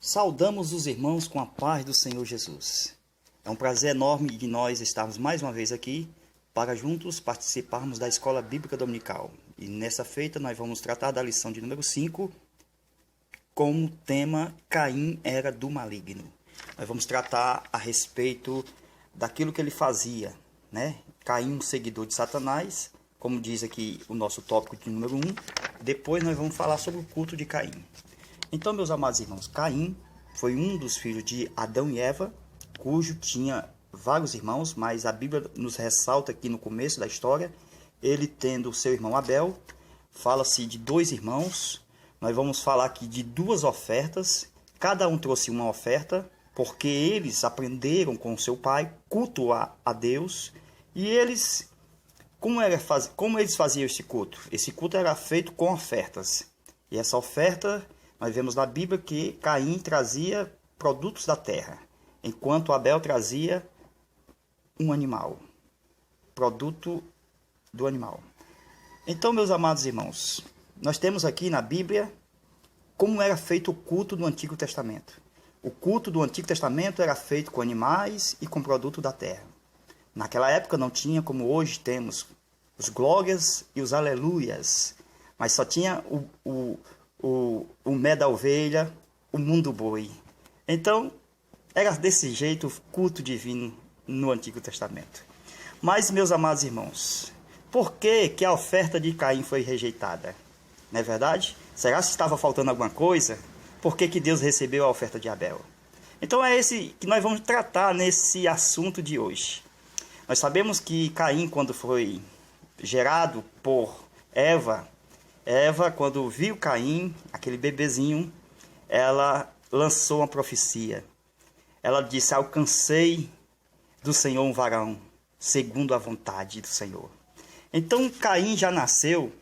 Saudamos os irmãos com a paz do Senhor Jesus. É um prazer enorme de nós estarmos mais uma vez aqui para juntos participarmos da Escola Bíblica Dominical. E nessa feita nós vamos tratar da lição de número 5 com o tema Caim era do maligno. Nós vamos tratar a respeito daquilo que ele fazia, né? Caim, um seguidor de Satanás, como diz aqui o nosso tópico de número 1. Depois nós vamos falar sobre o culto de Caim. Então, meus amados irmãos, Caim foi um dos filhos de Adão e Eva, cujo tinha vários irmãos, mas a Bíblia nos ressalta aqui no começo da história, ele tendo o seu irmão Abel, fala-se de 2 irmãos, nós vamos falar aqui de 2 ofertas, cada um trouxe uma oferta, porque eles aprenderam com seu pai cultuar a Deus, e eles, como eles faziam esse culto? Esse culto era feito com ofertas, e essa oferta, nós vemos na Bíblia que Caim trazia produtos da terra, enquanto Abel trazia um animal, produto do animal. Então, meus amados irmãos, nós temos aqui na Bíblia como era feito o culto do Antigo Testamento. O culto do Antigo Testamento era feito com animais e com produto da terra. Naquela época não tinha como hoje temos os glórias e os aleluias, mas só tinha o mé da ovelha, o mundo boi. Então, era desse jeito o culto divino no Antigo Testamento. Mas, meus amados irmãos, por que a oferta de Caim foi rejeitada? Não é verdade? Será que estava faltando alguma coisa? Por que Deus recebeu a oferta de Abel? Então é esse que nós vamos tratar nesse assunto de hoje. Nós sabemos que Caim, quando foi gerado por Eva, quando viu Caim, aquele bebezinho, ela lançou uma profecia. Ela disse: alcancei do Senhor um varão, segundo a vontade do Senhor. Então Caim já nasceu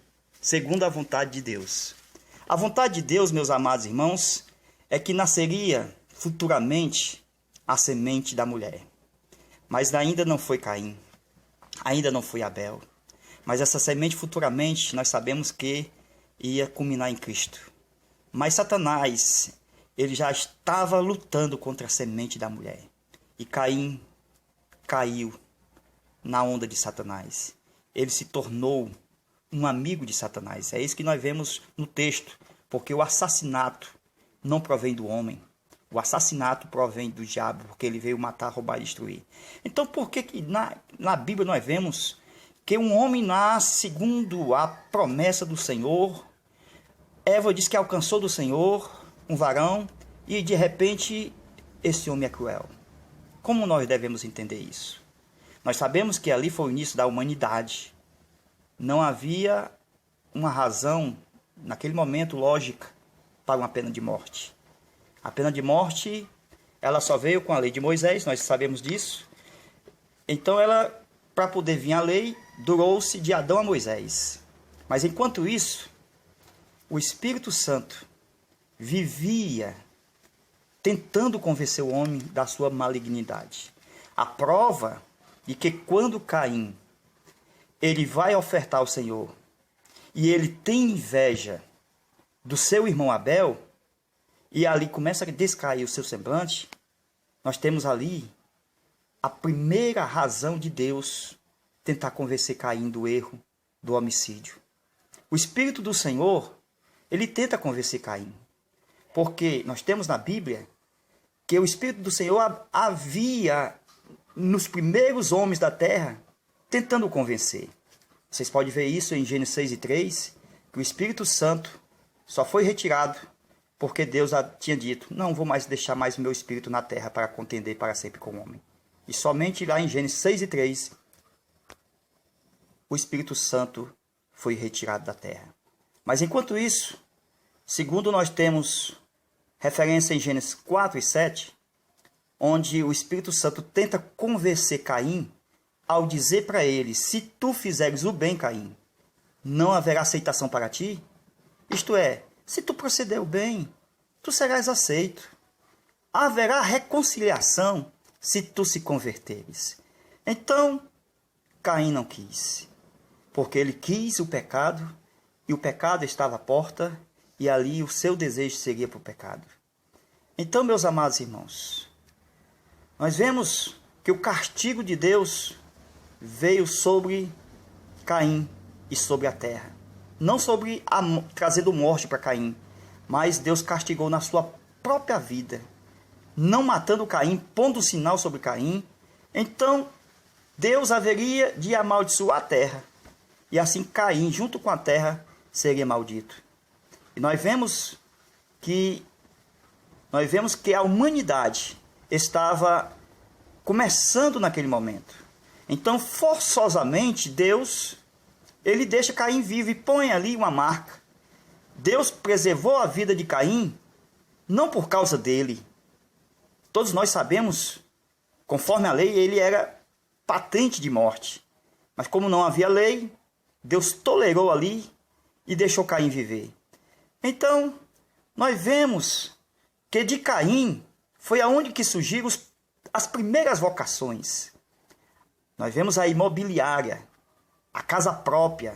segundo a vontade de Deus. A vontade de Deus, meus amados irmãos, é que nasceria futuramente a semente da mulher. Mas ainda não foi Caim, ainda não foi Abel. Mas essa semente futuramente nós sabemos que ia culminar em Cristo. Mas Satanás, ele já estava lutando contra a semente da mulher. E Caim caiu na onda de Satanás. Ele se tornou um amigo de Satanás. É isso que nós vemos no texto. Porque o assassinato não provém do homem. O assassinato provém do diabo, porque ele veio matar, roubar e destruir. Então, por que na Bíblia nós vemos que um homem nasce segundo a promessa do Senhor? Eva diz que alcançou do Senhor um varão e de repente esse homem é cruel. Como nós devemos entender isso? Nós sabemos que ali foi o início da humanidade. Não havia uma razão, naquele momento, lógica para uma pena de morte. A pena de morte, ela só veio com a lei de Moisés, nós sabemos disso. Então para poder vir a lei, durou-se de Adão a Moisés. Mas enquanto isso, o Espírito Santo vivia tentando convencer o homem da sua malignidade. A prova de que quando Caim ele vai ofertar ao Senhor e ele tem inveja do seu irmão Abel e ali começa a descair o seu semblante, nós temos ali a primeira razão de Deus tentar convencer Caim do erro, do homicídio. O Espírito do Senhor, ele tenta convencer Caim. Porque nós temos na Bíblia que o Espírito do Senhor havia nos primeiros homens da terra tentando convencer. Vocês podem ver isso em Gênesis 6:3, que o Espírito Santo só foi retirado porque Deus tinha dito: não vou mais deixar mais o meu Espírito na terra para contender para sempre com o homem. E somente lá em Gênesis 6:3, o Espírito Santo foi retirado da terra. Mas enquanto isso, segundo nós temos referência em Gênesis 4:7, onde o Espírito Santo tenta convencer Caim ao dizer para ele: se tu fizeres o bem, Caim, não haverá aceitação para ti. Isto é, se tu proceder o bem, tu serás aceito. Haverá reconciliação se tu se converteres. Então, Caim não quis, porque ele quis o pecado, e o pecado estava à porta, e ali o seu desejo seria para o pecado. Então, meus amados irmãos, nós vemos que o castigo de Deus veio sobre Caim e sobre a terra. Não sobre trazendo morte para Caim, mas Deus castigou na sua própria vida, não matando Caim, pondo o sinal sobre Caim. Então, Deus haveria de amaldiçoar a terra, e assim Caim, junto com a terra, seria maldito. E nós vemos que a humanidade estava começando naquele momento. Então, forçosamente, Deus, ele deixa Caim vivo e põe ali uma marca. Deus preservou a vida de Caim, não por causa dele. Todos nós sabemos, conforme a lei, ele era patente de morte. Mas como não havia lei, Deus tolerou ali e deixou Caim viver. Então, nós vemos que de Caim foi aonde que surgiram as primeiras vocações. Nós vemos a imobiliária, a casa própria,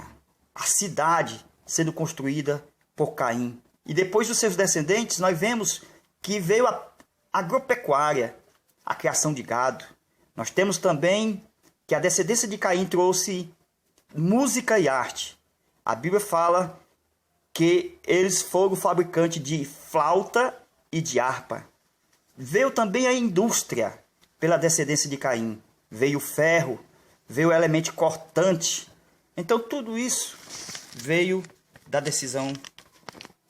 a cidade sendo construída por Caim. E depois dos seus descendentes, nós vemos que veio a agropecuária, a criação de gado. Nós temos também que a descendência de Caim trouxe música e arte. A Bíblia fala que eles foram fabricantes de flauta e de harpa. Veio também a indústria pela descendência de Caim. Veio o ferro, veio o elemento cortante. Então tudo isso veio da decisão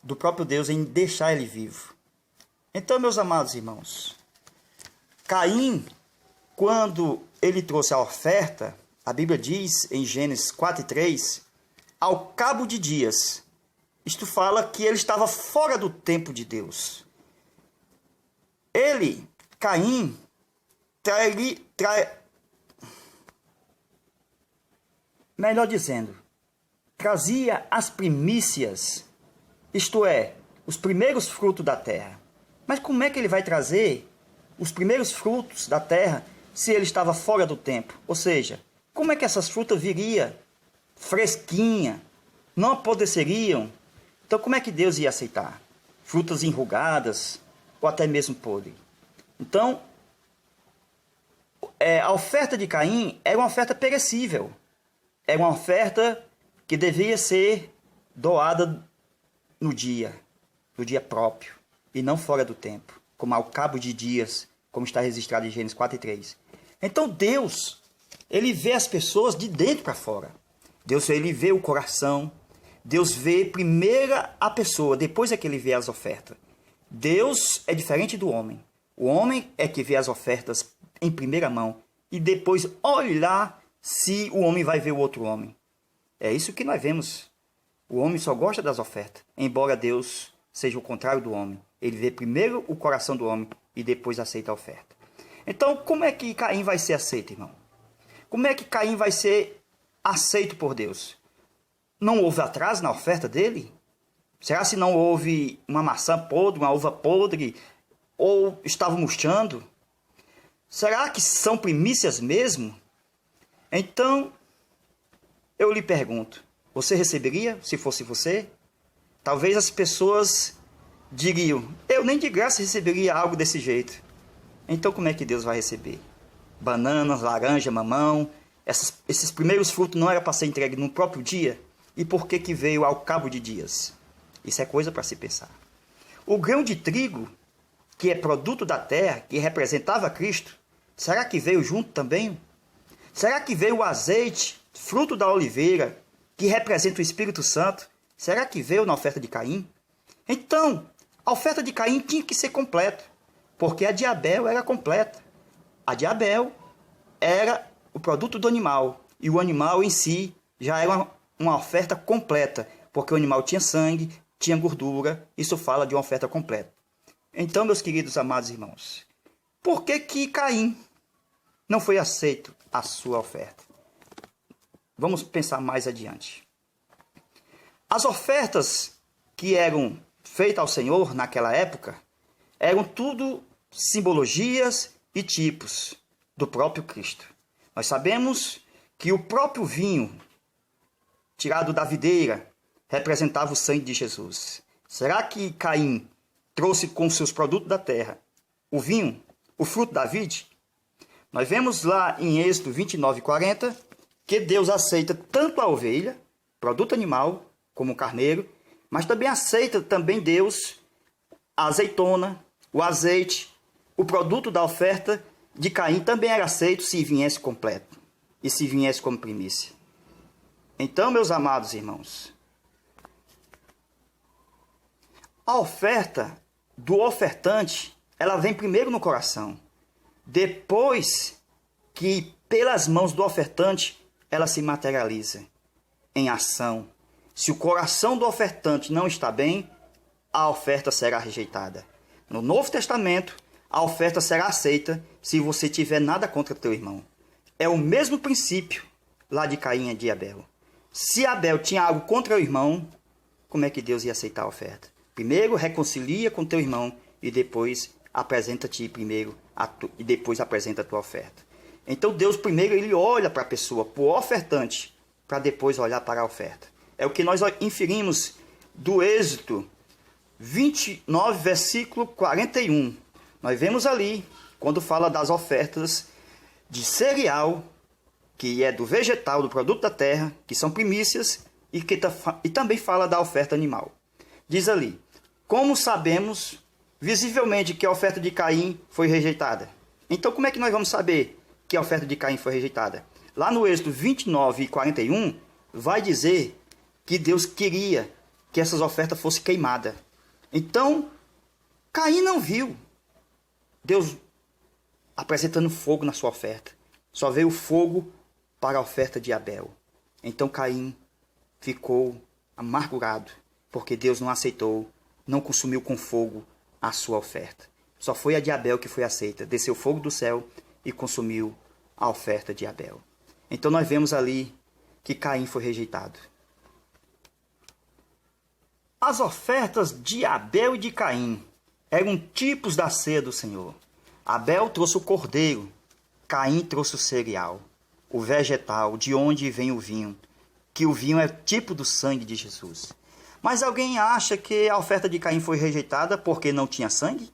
do próprio Deus em deixar ele vivo. Então, meus amados irmãos, Caim, quando ele trouxe a oferta, a Bíblia diz em Gênesis 4:3, ao cabo de dias, isto fala que ele estava fora do tempo de Deus. Caim, melhor dizendo, trazia as primícias, isto é, os primeiros frutos da terra. Mas como é que ele vai trazer os primeiros frutos da terra se ele estava fora do tempo? Ou seja, como é que essas frutas viriam fresquinha, não apodreceriam? Então como é que Deus ia aceitar? Frutas enrugadas ou até mesmo podres. Então, a oferta de Caim era uma oferta perecível. Era uma oferta que devia ser doada no dia próprio, e não fora do tempo, como ao cabo de dias, como está registrado em Gênesis 4:3. Então Deus, ele vê as pessoas de dentro para fora. Deus, ele vê o coração. Deus vê primeiro a pessoa, depois é que ele vê as ofertas. Deus é diferente do homem. O homem é que vê as ofertas em primeira mão e depois olha lá se o homem vai ver o outro homem. É isso que nós vemos. O homem só gosta das ofertas, embora Deus seja o contrário do homem. Ele vê primeiro o coração do homem e depois aceita a oferta. Então, como é que Caim vai ser aceito, irmão? Como é que Caim vai ser aceito por Deus? Não houve atraso na oferta dele? Será se não houve uma maçã podre, uma uva podre, ou estava murchando? Será que são primícias mesmo? Então, eu lhe pergunto, você receberia se fosse você? Talvez as pessoas diriam, eu nem de graça receberia algo desse jeito. Então como é que Deus vai receber? Bananas, laranja, mamão, esses primeiros frutos não era para ser entregue no próprio dia? E por que veio ao cabo de dias? Isso é coisa para se pensar. O grão de trigo, que é produto da terra, que representava Cristo, será que veio junto também? Será que veio o azeite, fruto da oliveira, que representa o Espírito Santo? Será que veio na oferta de Caim? Então, a oferta de Caim tinha que ser completa, porque a de Abel era completa. A de Abel era o produto do animal, e o animal em si já era uma oferta completa, porque o animal tinha sangue, tinha gordura, isso fala de uma oferta completa. Então, meus queridos amados irmãos, por que Caim não foi aceito a sua oferta? Vamos pensar mais adiante. As ofertas que eram feitas ao Senhor naquela época eram tudo simbologias e tipos do próprio Cristo. Nós sabemos que o próprio vinho tirado da videira representava o sangue de Jesus. Será que Caim trouxe com seus produtos da terra o vinho, o fruto da vide, nós vemos lá em Êxodo 29:40 que Deus aceita tanto a ovelha, produto animal, como o carneiro, mas também aceita Deus a azeitona, o azeite, o produto da oferta de Caim também era aceito se viesse completo e se viesse como primícia. Então, meus amados irmãos, a oferta do ofertante, ela vem primeiro no coração. Depois que, pelas mãos do ofertante, ela se materializa em ação. Se o coração do ofertante não está bem, a oferta será rejeitada. No Novo Testamento, a oferta será aceita se você tiver nada contra teu irmão. É o mesmo princípio lá de Caim e de Abel. Se Abel tinha algo contra o irmão, como é que Deus ia aceitar a oferta? Primeiro reconcilia com teu irmão e depois apresenta-te primeiro e depois apresenta a tua oferta. Então Deus primeiro ele olha para a pessoa, para o ofertante, para depois olhar para a oferta. É o que nós inferimos do Êxodo 29, versículo 41. Nós vemos ali, quando fala das ofertas de cereal, que é do vegetal, do produto da terra, que são primícias, e também fala da oferta animal. Diz ali, como sabemos visivelmente que a oferta de Caim foi rejeitada? Então como é que nós vamos saber que a oferta de Caim foi rejeitada? Lá no Êxodo 29:41, vai dizer que Deus queria que essas ofertas fossem queimadas. Então, Caim não viu Deus apresentando fogo na sua oferta. Só veio fogo para a oferta de Abel. Então Caim ficou amargurado, porque Deus não aceitou, não consumiu com fogo a sua oferta. Só foi a de Abel que foi aceita. Desceu fogo do céu e consumiu a oferta de Abel. Então nós vemos ali que Caim foi rejeitado. As ofertas de Abel e de Caim eram tipos da ceia do Senhor. Abel trouxe o cordeiro, Caim trouxe o cereal, o vegetal, de onde vem o vinho, que o vinho é tipo do sangue de Jesus. Mas alguém acha que a oferta de Caim foi rejeitada porque não tinha sangue?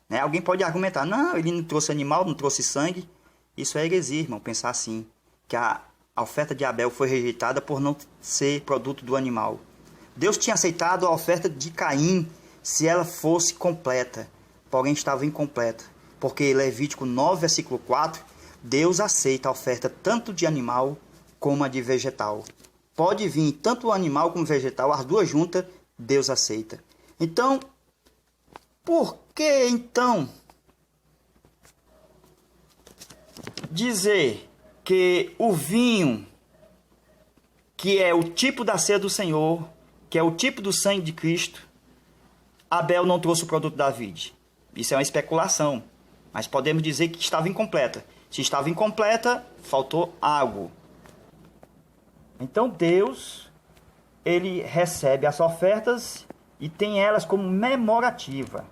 Né? Alguém pode argumentar, não, ele não trouxe animal, não trouxe sangue. Isso é heresia, irmão, pensar assim, que a oferta de Abel foi rejeitada por não ser produto do animal. Deus tinha aceitado a oferta de Caim se ela fosse completa, porém estava incompleta, porque Levítico 9, versículo 4, Deus aceita a oferta tanto de animal como a de vegetal. Pode vir tanto o animal como o vegetal, as duas juntas, Deus aceita. Então, por que então dizer que o vinho, que é o tipo da ceia do Senhor, que é o tipo do sangue de Cristo, Abel não trouxe o produto da vide? Isso é uma especulação, mas podemos dizer que estava incompleta. Se estava incompleta, faltou algo. Então Deus, ele recebe as ofertas e tem elas como memorativa.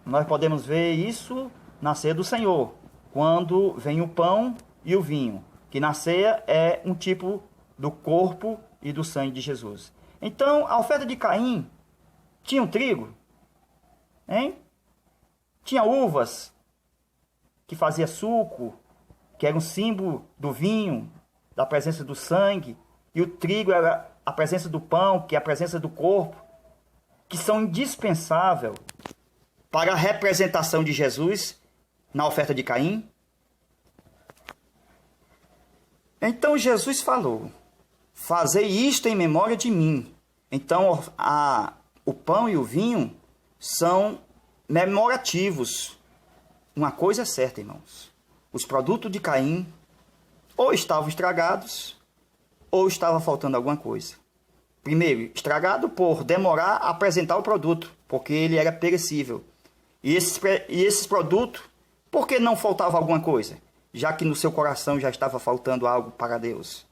Nós podemos ver isso na ceia do Senhor, quando vem o pão e o vinho, que na ceia é um tipo do corpo e do sangue de Jesus. Então, a oferta de Caim tinha um trigo, hein? Tinha uvas, que fazia suco, que era um símbolo do vinho, da presença do sangue, e o trigo era a presença do pão, que é a presença do corpo, que são indispensáveis para a representação de Jesus na oferta de Caim. Então Jesus falou, fazei isto em memória de mim. Então o pão e o vinho são memorativos. Uma coisa é certa, irmãos. Os produtos de Caim ou estavam estragados ou estava faltando alguma coisa. Primeiro, estragado por demorar a apresentar o produto, porque ele era perecível. E esses produtos, por que não faltava alguma coisa? Já que no seu coração já estava faltando algo para Deus.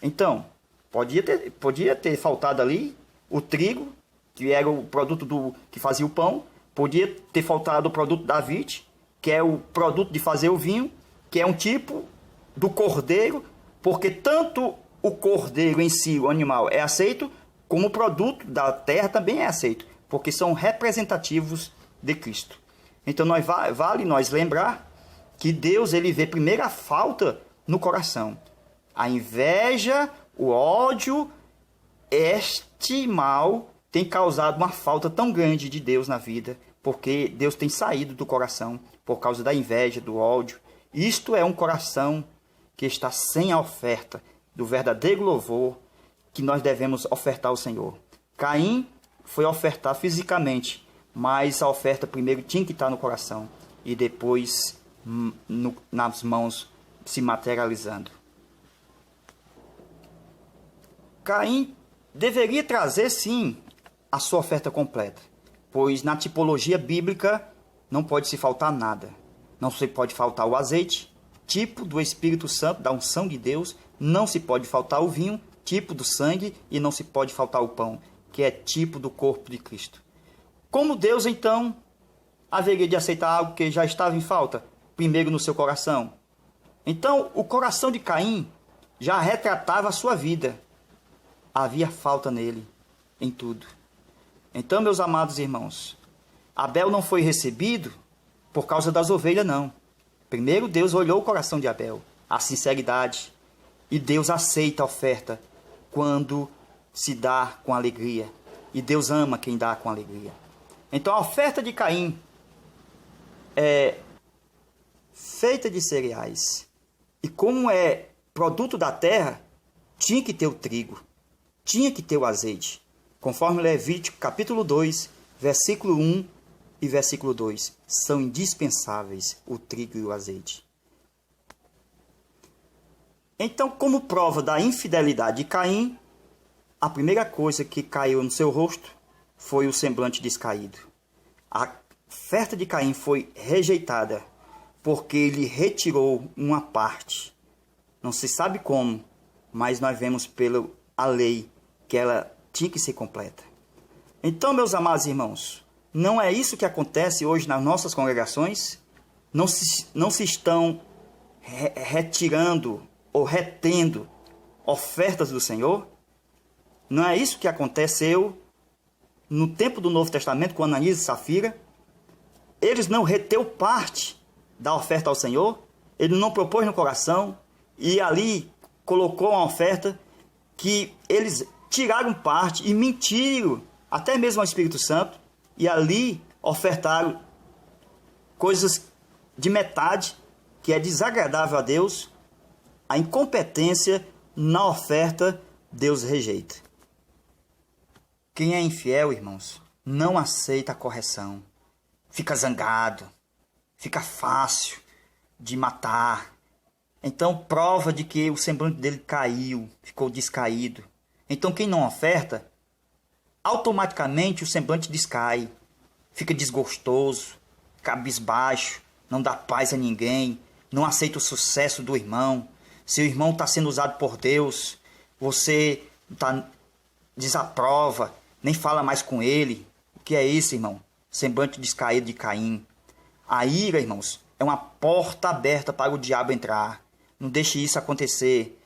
Então, podia ter faltado ali o trigo, que era o produto que fazia o pão. Podia ter faltado o produto da vide, que é o produto de fazer o vinho, que é um tipo do cordeiro, porque tanto o cordeiro em si, o animal, é aceito, como o produto da terra também é aceito, porque são representativos de Cristo. Então vale nós lembrar que Deus ele vê primeiro a falta no coração. A inveja, o ódio, este mal tem causado uma falta tão grande de Deus na vida, porque Deus tem saído do coração por causa da inveja, do ódio. Isto é um coração que está sem a oferta do verdadeiro louvor que nós devemos ofertar ao Senhor. Caim foi ofertar fisicamente, mas a oferta primeiro tinha que estar no coração e depois nas mãos se materializando. Caim deveria trazer sim a sua oferta completa, pois na tipologia bíblica não pode se faltar nada. Não se pode faltar o azeite, tipo do Espírito Santo, da unção de Deus. Não se pode faltar o vinho, tipo do sangue, e não se pode faltar o pão, que é tipo do corpo de Cristo. Como Deus, então, haveria de aceitar algo que já estava em falta, primeiro no seu coração? Então, o coração de Caim já retratava a sua vida. Havia falta nele, em tudo. Então, meus amados irmãos, Abel não foi recebido por causa das ovelhas, não. Primeiro, Deus olhou o coração de Abel, a sinceridade, e Deus aceita a oferta quando se dá com alegria. E Deus ama quem dá com alegria. Então, a oferta de Caim é feita de cereais. E como é produto da terra, tinha que ter o trigo, tinha que ter o azeite. Conforme Levítico capítulo 2, versículo 1 e versículo 2. São indispensáveis o trigo e o azeite. Então, como prova da infidelidade de Caim, a primeira coisa que caiu no seu rosto foi o semblante descaído. A oferta de Caim foi rejeitada porque ele retirou uma parte. Não se sabe como, mas nós vemos pela lei que ela tinha que ser completa. Então, meus amados irmãos, não é isso que acontece hoje nas nossas congregações? Não se estão retirando ou retendo ofertas do Senhor? Não é isso que aconteceu no tempo do Novo Testamento com Ananias e Safira? Eles não reteu parte da oferta ao Senhor? Ele não propôs no coração e ali colocou uma oferta que eles tiraram parte e mentiram até mesmo ao Espírito Santo, e ali ofertaram coisas de metade, que é desagradável a Deus. A incompetência na oferta, Deus rejeita. Quem é infiel, irmãos, não aceita a correção. Fica zangado, fica fácil de matar. Então, prova de que o semblante dele caiu, ficou descaído. Então, quem não oferta, automaticamente o semblante descai, fica desgostoso, cabisbaixo, não dá paz a ninguém, não aceita o sucesso do irmão. Se o irmão está sendo usado por Deus, você desaprova, nem fala mais com ele. O que é isso, irmão? Semblante descaído de Caim. A ira, irmãos, é uma porta aberta para o diabo entrar. Não deixe isso acontecer.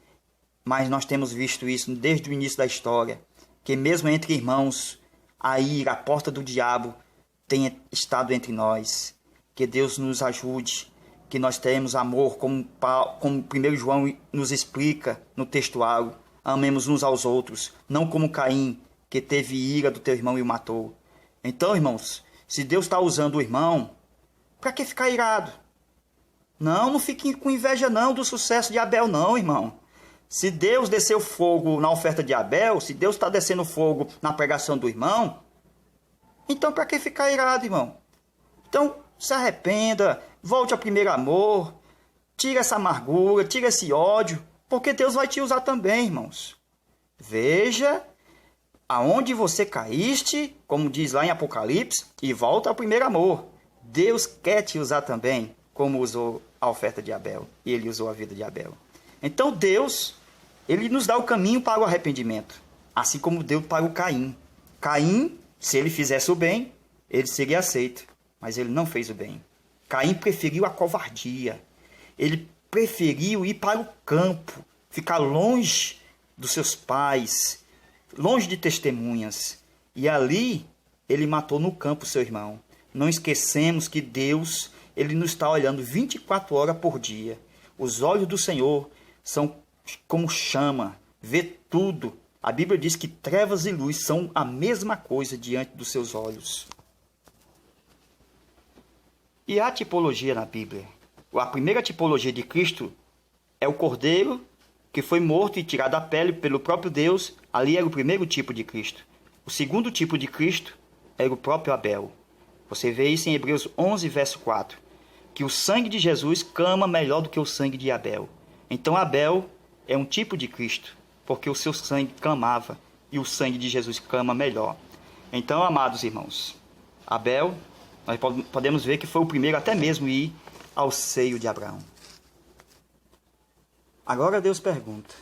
Mas nós temos visto isso desde o início da história, que mesmo entre irmãos, a ira, a porta do diabo, tenha estado entre nós. Que Deus nos ajude, que nós tenhamos amor, como 1 João nos explica no textual. Amemos uns aos outros, não como Caim, que teve ira do teu irmão e o matou. Então, irmãos, se Deus está usando o irmão, para que ficar irado? Não fiquem com inveja não do sucesso de Abel não, irmão. Se Deus desceu fogo na oferta de Abel, se Deus está descendo fogo na pregação do irmão, então para que ficar irado, irmão? Então se arrependa, volte ao primeiro amor, tira essa amargura, tira esse ódio, porque Deus vai te usar também, irmãos. Veja aonde você caíste, como diz lá em Apocalipse, e volta ao primeiro amor. Deus quer te usar também, como usou a oferta de Abel, e ele usou a vida de Abel. Então Deus, ele nos dá o caminho para o arrependimento, assim como deu para o Caim. Caim, se ele fizesse o bem, ele seria aceito, mas ele não fez o bem. Caim preferiu a covardia, ele preferiu ir para o campo, ficar longe dos seus pais, longe de testemunhas, e ali ele matou no campo seu irmão. não esquecemos que Deus, Ele nos está olhando 24 horas por dia. Os olhos do Senhor são como chama, vê tudo. A Bíblia diz que trevas e luz são a mesma coisa diante dos seus olhos. E a tipologia na Bíblia? A primeira tipologia de Cristo é o Cordeiro que foi morto e tirado a pele pelo próprio Deus. Ali era o primeiro tipo de Cristo. O segundo tipo de Cristo era o próprio Abel. Você vê isso em Hebreus 11, verso 4. Que o sangue de Jesus clama melhor do que o sangue de Abel. Então Abel é um tipo de Cristo, porque o seu sangue clamava e o sangue de Jesus clama melhor. Então, amados irmãos, Abel, nós podemos ver que foi o primeiro até mesmo a ir ao seio de Abraão. Agora Deus pergunta.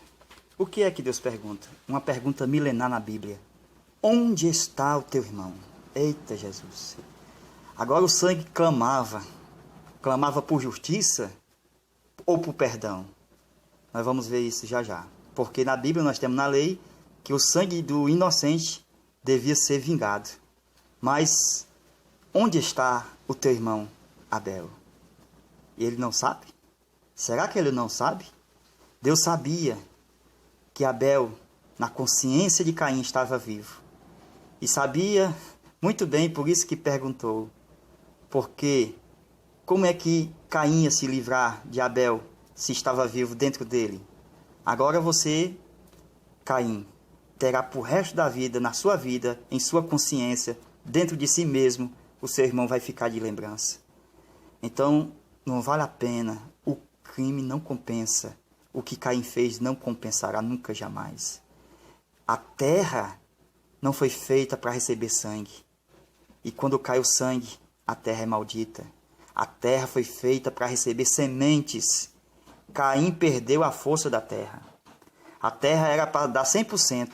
O que é que Deus pergunta? Uma pergunta milenar na Bíblia. Onde está o teu irmão? Eita Jesus! Agora o sangue clamava por justiça ou por perdão? Nós vamos ver isso já já. Porque na Bíblia nós temos na lei que o sangue do inocente devia ser vingado. Mas onde está o teu irmão Abel? E ele não sabe? Será que ele não sabe? Deus sabia que Abel, na consciência de Caim, estava vivo. E sabia muito bem, por isso que perguntou. Porque como é que Caim ia se livrar de Abel se estava vivo dentro dele? Agora você, Caim, terá por resto da vida, na sua vida, em sua consciência, dentro de si mesmo, o seu irmão vai ficar de lembrança. Então, não vale a pena. O crime não compensa. O que Caim fez não compensará nunca, jamais. A terra não foi feita para receber sangue. E quando cai o sangue, a terra é maldita. A terra foi feita para receber sementes. Caim perdeu a força da terra. A terra era para dar 100%.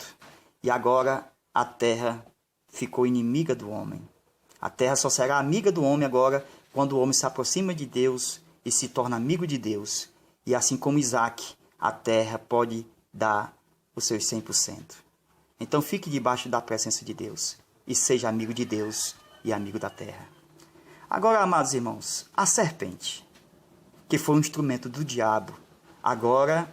E agora a terra ficou inimiga do homem. A terra só será amiga do homem agora quando o homem se aproxima de Deus e se torna amigo de Deus. E assim como Isaac, a terra pode dar os seus 100%. Então fique debaixo da presença de Deus e seja amigo de Deus e amigo da terra. Agora, amados irmãos, a serpente, que foi um instrumento do diabo, agora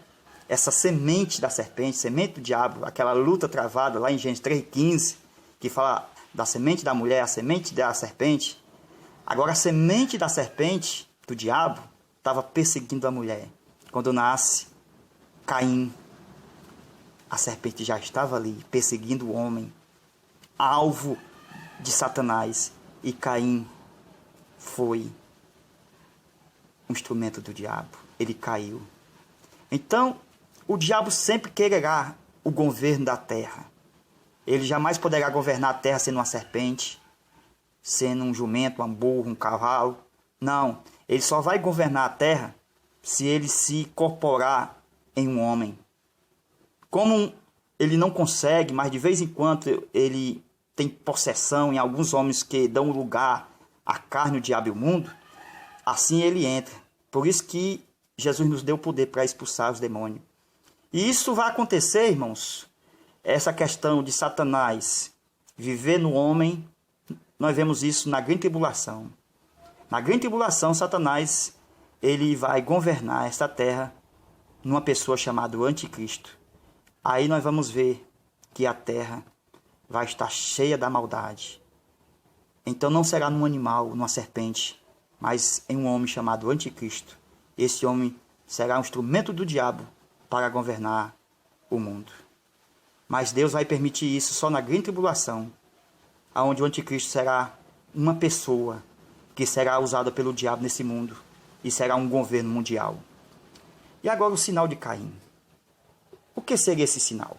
essa semente da serpente, semente do diabo, aquela luta travada lá em Gênesis 3,15, que fala da semente da mulher, a semente da serpente, agora a semente da serpente, do diabo, estava perseguindo a mulher. Quando nasce Caim, a serpente já estava ali, perseguindo o homem, alvo de Satanás, e Caim foi um instrumento do diabo. Ele caiu. Então, o diabo sempre quererá o governo da terra. Ele jamais poderá governar a terra sendo uma serpente, sendo um jumento, um burro, um cavalo. Não, ele só vai governar a terra se ele se incorporar em um homem. Como ele não consegue, mas de vez em quando ele tem possessão em alguns homens que dão lugar à carne, o diabo e o mundo, assim ele entra. Por isso que Jesus nos deu poder para expulsar os demônios. E isso vai acontecer, irmãos, essa questão de Satanás viver no homem, nós vemos isso na grande tribulação. Na grande tribulação, Satanás ele vai governar esta terra numa pessoa chamada Anticristo. Aí nós vamos ver que a terra vai estar cheia da maldade. Então não será num animal, numa serpente, mas em um homem chamado Anticristo. Esse homem será um instrumento do diabo para governar o mundo. Mas Deus vai permitir isso só na grande tribulação, onde o Anticristo será uma pessoa que será usada pelo diabo nesse mundo e será um governo mundial. E agora o sinal de Caim. O que seria esse sinal?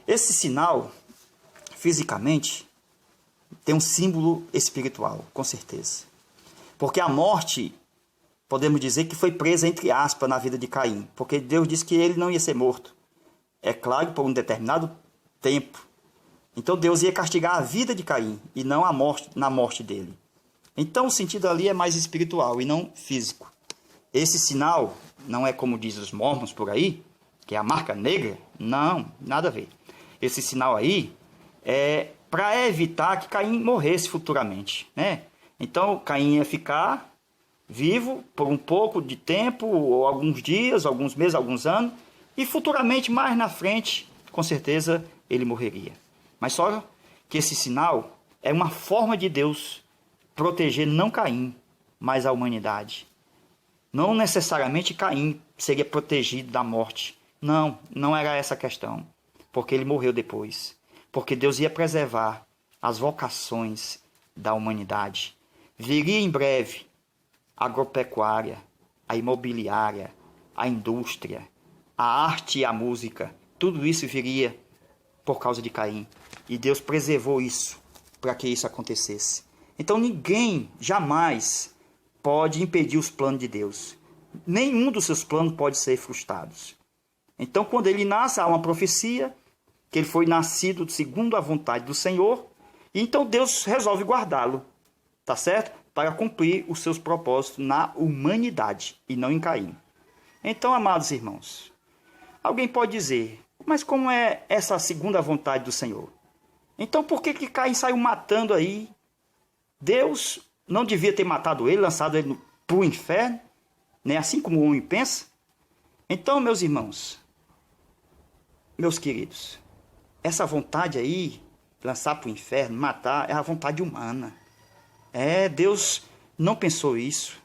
Esse sinal, fisicamente, tem um símbolo espiritual, com certeza. Porque a morte, podemos dizer que foi presa, entre aspas, na vida de Caim. Porque Deus disse que ele não ia ser morto. É claro, por um determinado tempo. Então Deus ia castigar a vida de Caim e não a morte, na morte dele. Então o sentido ali é mais espiritual e não físico. Esse sinal não é como diz os mormons por aí, que é a marca negra. Não, nada a ver. Esse sinal aí é para evitar que Caim morresse futuramente, né? Então Caim ia ficar vivo por um pouco de tempo, ou alguns dias, alguns meses, alguns anos, e futuramente, mais na frente, com certeza, ele morreria. Mas só que esse sinal é uma forma de Deus proteger não Caim, mas a humanidade. Não necessariamente Caim seria protegido da morte. Não, não era essa a questão, porque ele morreu depois. Porque Deus ia preservar as vocações da humanidade. Viria em breve a agropecuária, a imobiliária, a indústria, a arte e a música. Tudo isso viria por causa de Caim. E Deus preservou isso para que isso acontecesse. Então ninguém jamais pode impedir os planos de Deus. Nenhum dos seus planos pode ser frustrados. Então quando ele nasce, há uma profecia que ele foi nascido segundo a vontade do Senhor. E então Deus resolve guardá-lo, tá certo? Para cumprir os seus propósitos na humanidade e não em Caim. Então, amados irmãos, alguém pode dizer, mas como é essa segunda vontade do Senhor? Então por que Caim saiu matando aí? Deus não devia ter matado ele, lançado ele para o inferno, né? Assim como o homem pensa? Então, meus irmãos, meus queridos, essa vontade aí, lançar para o inferno, matar, é a vontade humana. Deus não pensou isso.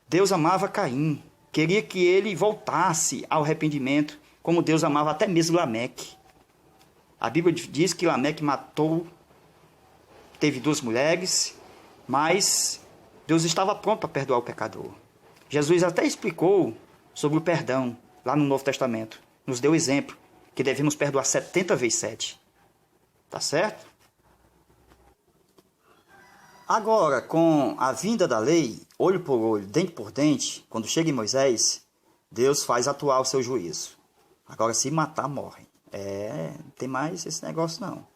Deus amava Caim, queria que ele voltasse ao arrependimento, como Deus amava até mesmo Lameque. A Bíblia diz que Lameque teve 2 mulheres, mas Deus estava pronto para perdoar o pecador. Jesus até explicou sobre o perdão, lá no Novo Testamento. Nos deu exemplo, que devemos perdoar 70 vezes 7. Tá certo? Agora, com a vinda da lei, olho por olho, dente por dente, quando chega em Moisés, Deus faz atuar o seu juízo. Agora, se matar, morre. Não tem mais esse negócio não.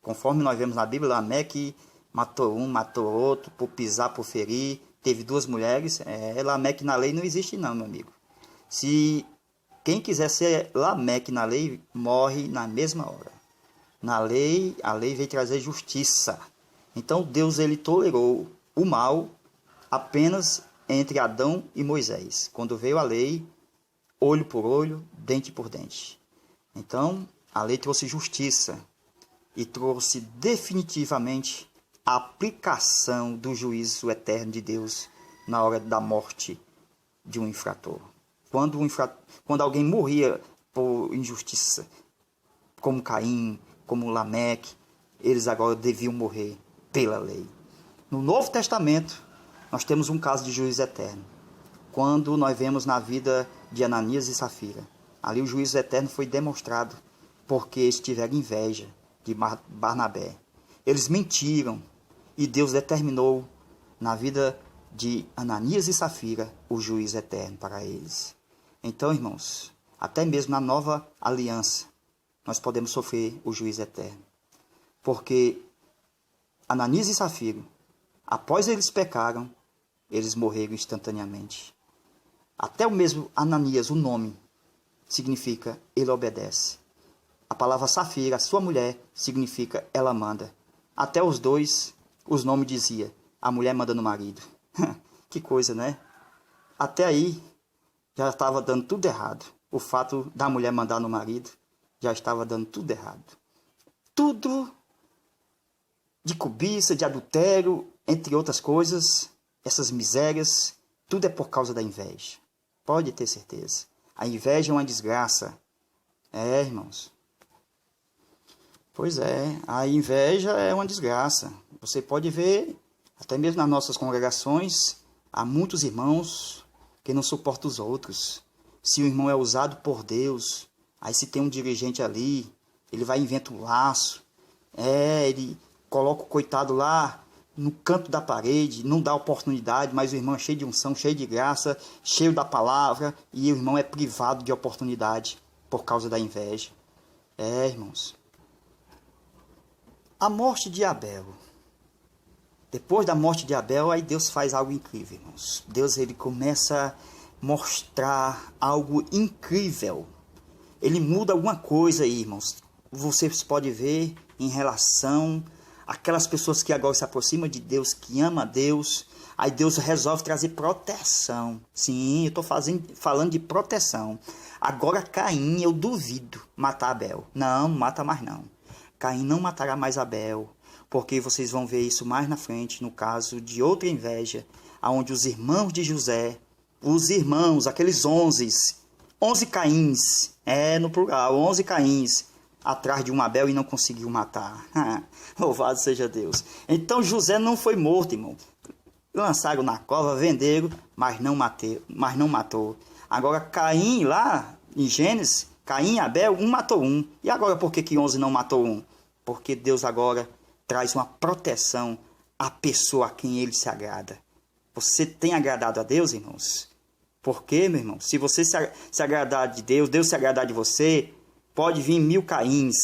Conforme nós vemos na Bíblia, Lameque matou um, matou outro, por pisar, por ferir, teve 2 mulheres. Lameque na lei não existe não, meu amigo. Se quem quiser ser Lameque na lei, morre na mesma hora. Na lei, a lei veio trazer justiça. Então Deus ele tolerou o mal apenas entre Adão e Moisés. Quando veio a lei, olho por olho, dente por dente. Então a lei trouxe justiça e trouxe definitivamente a aplicação do juízo eterno de Deus na hora da morte de um infrator. Quando alguém morria por injustiça, como Caim, como Lameque, eles agora deviam morrer pela lei. No Novo Testamento, nós temos um caso de juízo eterno. Quando nós vemos na vida de Ananias e Safira, ali o juízo eterno foi demonstrado porque eles tiveram inveja de Barnabé. Eles mentiram e Deus determinou na vida de Ananias e Safira o juízo eterno para eles. Então, irmãos, até mesmo na nova aliança, nós podemos sofrer o juízo eterno. Porque Ananias e Safira, após eles pecaram, eles morreram instantaneamente. Até o mesmo Ananias, o nome, significa ele obedece. A palavra Safira, a sua mulher, significa ela manda. Até os dois, os nomes dizia, a mulher manda no marido. Que coisa, né? Até aí, já estava dando tudo errado. O fato da mulher mandar no marido, já estava dando tudo errado. Tudo de cobiça, de adultério, entre outras coisas, essas misérias, tudo é por causa da inveja. Pode ter certeza. A inveja é uma desgraça. Irmãos. Pois é, a inveja é uma desgraça. Você pode ver, até mesmo nas nossas congregações, há muitos irmãos que não suportam os outros. Se o irmão é usado por Deus, aí se tem um dirigente ali, ele vai inventar um laço, ele coloca o coitado lá no canto da parede, não dá oportunidade, mas o irmão é cheio de unção, cheio de graça, cheio da palavra, e o irmão é privado de oportunidade por causa da inveja. Irmãos. A morte de Abel. Depois da morte de Abel, aí Deus faz algo incrível, irmãos. Deus ele começa a mostrar algo incrível. Ele muda alguma coisa aí, irmãos. Vocês podem ver em relação àquelas pessoas que agora se aproximam de Deus, que amam a Deus. Aí Deus resolve trazer proteção. Sim, eu estou falando de proteção. Agora Caim, eu duvido matar Abel. Não mata mais não. Caim não matará mais Abel, porque vocês vão ver isso mais na frente, no caso de outra inveja, onde os irmãos de José, os irmãos, aqueles 11 Caíns, no plural, 11 Caíns, atrás de um Abel e não conseguiu matar. Louvado seja Deus. Então José não foi morto, irmão. Lançaram na cova, venderam, mas não matou. Agora Caim lá em Gênesis, Caim e Abel, um matou um. E agora por que 11 não matou um? Porque Deus agora traz uma proteção à pessoa a quem ele se agrada. Você tem agradado a Deus, irmãos? Porque, meu irmão, se você se agradar de Deus, Deus se agradar de você, pode vir 1000 Caíns,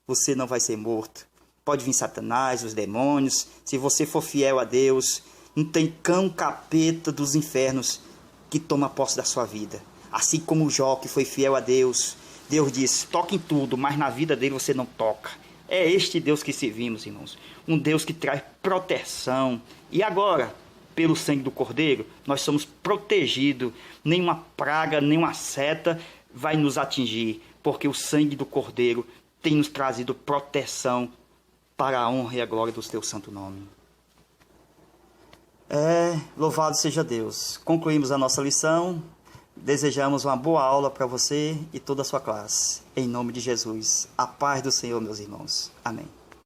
você não vai ser morto. Pode vir Satanás, os demônios, se você for fiel a Deus, não tem cão capeta dos infernos que toma posse da sua vida. Assim como Jó, que foi fiel a Deus, Deus disse, toque em tudo, mas na vida dele você não toca. É este Deus que servimos, irmãos. Um Deus que traz proteção. E agora, pelo sangue do Cordeiro, nós somos protegidos. Nenhuma praga, nenhuma seta vai nos atingir, porque o sangue do Cordeiro tem nos trazido proteção para a honra e a glória do teu santo nome. Louvado seja Deus. Concluímos a nossa lição. Desejamos uma boa aula para você e toda a sua classe. Em nome de Jesus. A paz do Senhor, meus irmãos. Amém.